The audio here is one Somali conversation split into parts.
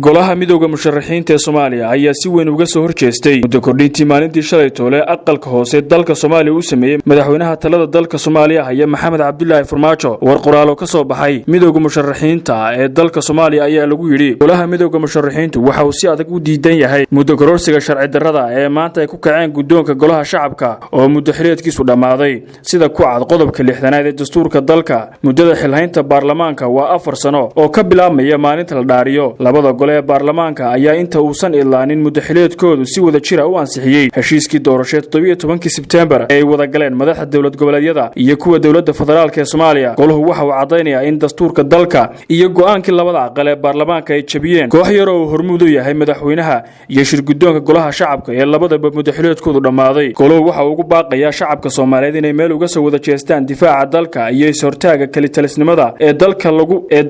golaha midowga musharaxiinta ee Soomaaliya ayaa si weyn uga soo horjeestay muddo kordhintii maalintii shalay toole aqalka hoose dalka Soomaaliya uu sameeyay madaxweynaha talada dalka Soomaaliya ayaa Maxamed Cabdullaahi Farmaajo war qoraal oo ka soo baxay midowga musharaxiinta ee dalka Soomaaliya ayaa lagu yiri golaha midowga musharaxiintu waxa uu si adag u diidan yahay muddo kororsiga sharci darrada ee maanta ay ku kaceen guddoonka golaha shacabka oo muddo xiliyeedkiisu dhamaaday sida ku cad qodobka 6aad ee dastuurka dalka muddada xilhaynta baarlamaanka waa 4 sano oo ka bilaabmaya maalinta la dhaariyo labada ee baarlamaanka ayaa inta uusan ilaanin muddo xiliyeedkoodu si wada jir ah u ansixiyay heshiiskii doorashada 17 September ee wada galeen madaxda dawlad goboleedyada iyo kuwa dawladda federaalka ee Soomaaliya goluhu waxa uu cadeynayaa in dastuurka dalka iyo go'aankii labada aqal ee baarlamaanka ay jabiyeen koox yar oo hormuud u yahay madaxweynaha iyo shir guddoonka golaha shacabka ee labadaba muddo xiliyeedkoodu dhamaaday goluhu waxa uu ugu baaqayaa shacabka Soomaaliyeed inay meel uga soo wada jeestaan difaaca dalka iyo is-hortaaga kalitalisnimada ee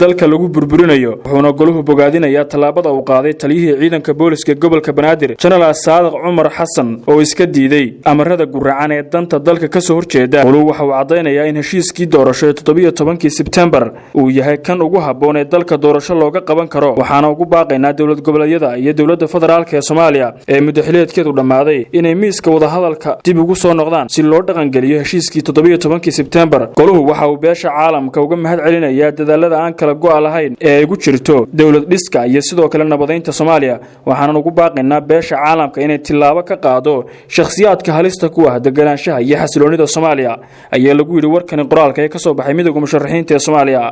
dalka lagu burburinayo wuxuuna goluhu bogaadinayaa talaabada uu qaaday taliyihii ciidanka booliska gobolka Banaadir General Saadiq Cumar Xasan oo iska diiday amarada guracan ee danta dalka ka soo horjeeda goluhu waxa uu cadeynayaa in heshiiskii doorashada 17 September uu yahay kan ugu haboon ee dalka doorasho looga qaban karo waxaana ugu baaqaynaa dawlad goboleedyada iyo dawladda federaalka ee Soomaaliya ee muddo xiliyeedkeedu dhamaaday inay miiska wada hadalka dib ugu soo noqdaan si loo dhaqan geliyo heshiiskii 17 September goluhu waxa uu beesha caalamka uga mahad celinayaa dadaalada aan kala go'al lahayn ee ay ku jirto dawlad dhiska iyo sidoo kale nabadeynta Soomaaliya waxaan ugu baaqaynaa beesha caalamka inay tilaabo ka qaado shakhsiyaadka halista ku ah deganaanshaha iyo xasiloonida Soomaaliya ayaa lagu yiri warkan qoraalka ee ka soo baxay midowga musharaxiinta ee Soomaaliya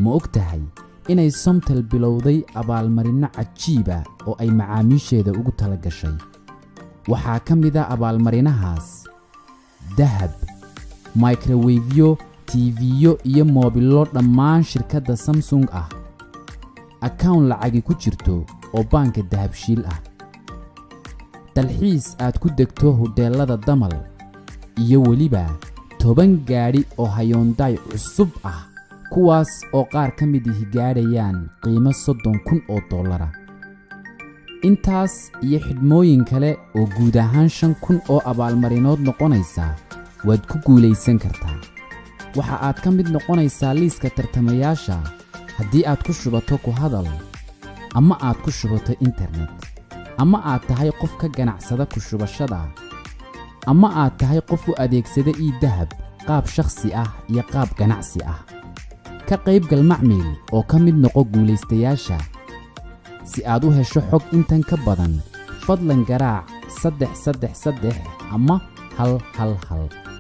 ma ogtahay inay Somtel bilowday abaalmarino cajiib ah oo ay macaamiisheeda ugu tala gashay waxaa ka mid ah abaalmarinahaas dahab microwave TV iyo mobilo dhammaan shirkadda Samsung ah account lacagi ku jirto oo banka dahabshiil ah dalxiis aad ku degto hoteelada damal iyo waliba 10 gaari oo Hyundai cusub ah kuwaas oo qaar ka mid ah gaarayaan qiimo $30,000 intaas iyo xidhmooyin kale oo guud ahaan 5,000 oo abaalmarinood noqonaysa waad ku guuleysan kartaa waxa aad ka mid noqonaysaa liiska tartamayaasha haddii aad ku shubato ku hadal ama aad ku shubato internet ama aad tahay qof ka ganacsada ku shubashada ama aad tahay qof u adeegsada dahab qaab shakhsi ah iyo qaab ganacsi ah ka qaybgal macmiil oo ka mid noqo guuleystayaasha si aad u hesho xog intan ka badan fadlan garaac 333 ama 111